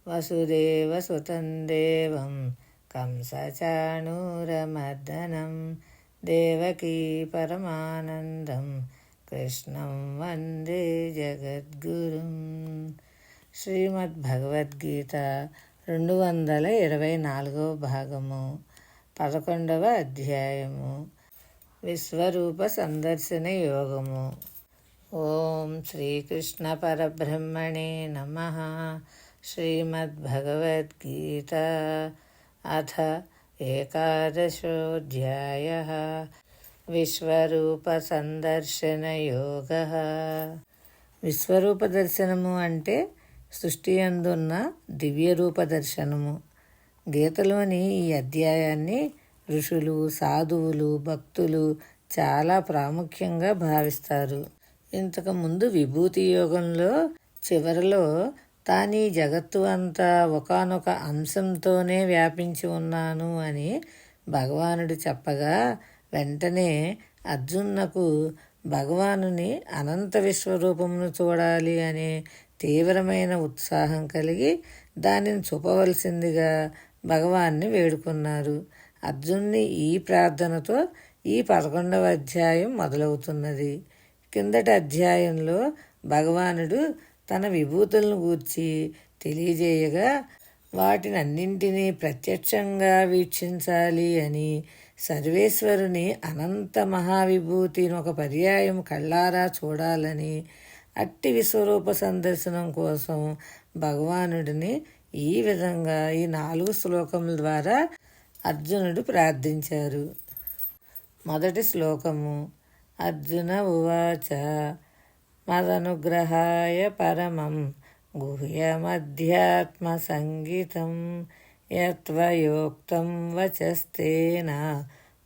వసుదేవసుతం దేవం కంసచాణూరమర్దనం దేవకీ పరమానందం కృష్ణం వందే జగద్గురుం. శ్రీమద్భగవద్గీత 224వ భాగము 11వ అధ్యాయము విశ్వరూప సందర్శన యోగము. ఓం శ్రీకృష్ణ పరబ్రహ్మణే నమః. శ్రీమద్భగవద్గీత అథ ఏకాదశోऽధ్యాయః విశ్వరూప సందర్శన యోగః. విశ్వరూప దర్శనము అంటే సృష్టి యందున్న దివ్యరూప దర్శనము. గీతలోని ఈ అధ్యాయాన్ని ఋషులు, సాధువులు, భక్తులు చాలా ప్రాముఖ్యంగా భావిస్తారు. ఇంతకుముందు విభూతి యోగంలో చివరిలో తానీ జగత్తు అంతా ఒకానొక అంశంతోనే వ్యాపించి ఉన్నాను అని భగవానుడు చెప్పగా వెంటనే అర్జునునకు భగవానుని అనంత విశ్వరూపమును చూడాలి అనే తీవ్రమైన ఉత్సాహం కలిగి దానిని చూపవలసిందిగా భగవాన్ని వేడుకున్నారు. అర్జునుని ఈ ప్రార్థనతో ఈ 11వ అధ్యాయం మొదలవుతున్నది. కిందటి అధ్యాయంలో భగవానుడు తన విభూతులను గూర్చి తెలియజేయగా వాటినన్నింటినీ ప్రత్యక్షంగా వీక్షించాలి అని, సర్వేశ్వరుని అనంత మహావిభూతిని ఒక పర్యాయం కళ్ళారా చూడాలని, అట్టి విశ్వరూప సందర్శనం కోసం భగవానుడిని ఈ విధంగా ఈ 4 శ్లోకముల ద్వారా అర్జునుడు ప్రార్థించారు. మొదటి శ్లోకము. అర్జున ఉవాచ మదనుగ్రహాయ పరమం గుహ్యమధ్యాత్మ సంగీతం యత్వయోక్తం వచస్తేన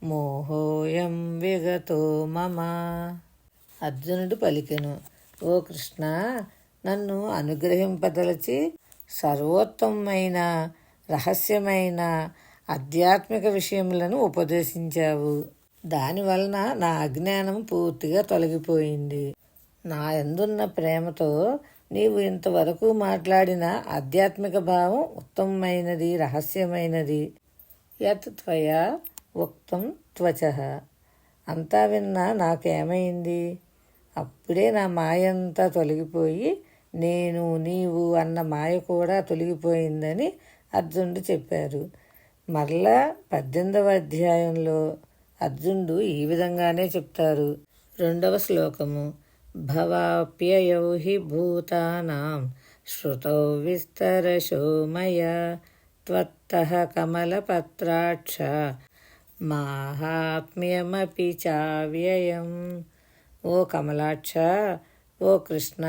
మోహోయం విగతో మమ. అర్జునుడు పలికెను, ఓ కృష్ణ, నన్ను అనుగ్రహింపదలచి సర్వోత్తమమైన రహస్యమైన ఆధ్యాత్మిక విషయములను ఉపదేశించావు. దానివలన నా అజ్ఞానం పూర్తిగా తొలగిపోయింది. నా యందున్న ప్రేమతో నీవు ఇంతవరకు మాట్లాడిన ఆధ్యాత్మిక భావం ఉత్తమమైనది, రహస్యమైనది. యత్ త్వయా ఉక్తం త్వచః. అంతా విన్నా నాకేమైంది? అప్పుడే నా మాయంతా తొలగిపోయి నేను, నీవు అన్న మాయ కూడా తొలగిపోయిందని అర్జునుడు చెప్పారు. మరలా 18వ అధ్యాయంలో అర్జునుడు ఈ విధంగానే చెప్తారు. 2వ శ్లోకము. భవాప్యయౌ హి భూతానాం శ్రుతౌ విస్తరశో మయా త్వత్తః కమలపత్రాక్ష మాహాత్మ్యమపి చావ్యయం. ఓ కమలాక్ష, ఓ కృష్ణ,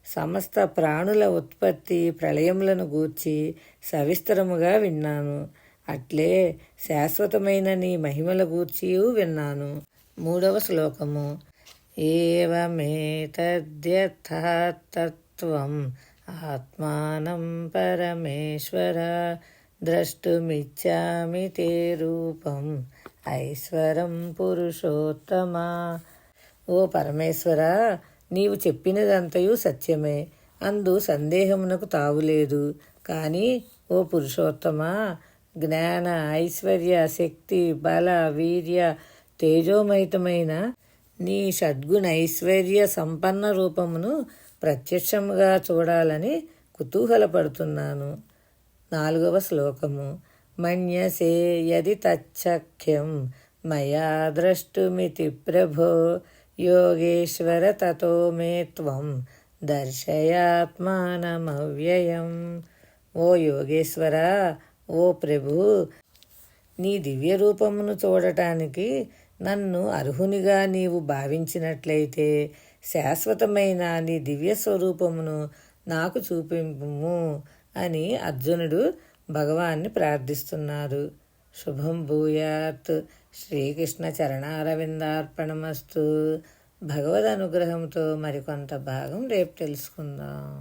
సమస్త ప్రాణుల ఉత్పత్తి ప్రళయములను గూర్చి సవిస్తరముగా విన్నాను. అట్లే శాశ్వతమైన నీ మహిమల గూర్చియూ విన్నాను. 3వ శ్లోకము. ఏవమేతద్యథాతత్వం ఆత్మానం పరమేశ్వర ద్రష్టుమిచ్చామి తే రూపం ఐశ్వరం పురుషోత్తమ. ఓ పరమేశ్వర, నీవు చెప్పినదంతయు సత్యమే, అందు సందేహమునకు తావులేదు. కానీ ఓ పురుషోత్తమ, జ్ఞాన, ఐశ్వర్య, శక్తి, బల, వీర్య, తేజోమహితమైన నీ షడ్గుణైశ్వర్య సంపన్న రూపమును ప్రత్యక్షముగా చూడాలని కుతూహలపడుతున్నాను. 4వ శ్లోకము. మన్యసే యది తచ్చఖ్యం మయా ద్రష్టుమితి ప్రభో యోగేశ్వర తతో మే త్వం దర్శయాత్మానమవ్యయం. ఓ యోగేశ్వర, ఓ ప్రభు, నీ దివ్య రూపమును చూడటానికి నన్ను అర్హునిగా నీవు భావించినట్లయితే శాశ్వతమైన నీ దివ్య స్వరూపమును నాకు చూపింపుము అని అర్జునుడు భగవాన్ని ప్రార్థిస్తున్నారు. శుభం భూయాత్. శ్రీకృష్ణ చరణారవిందార్పణమస్తు. భగవద్ అనుగ్రహంతో మరికొంత భాగం రేపు తెలుసుకుందాం.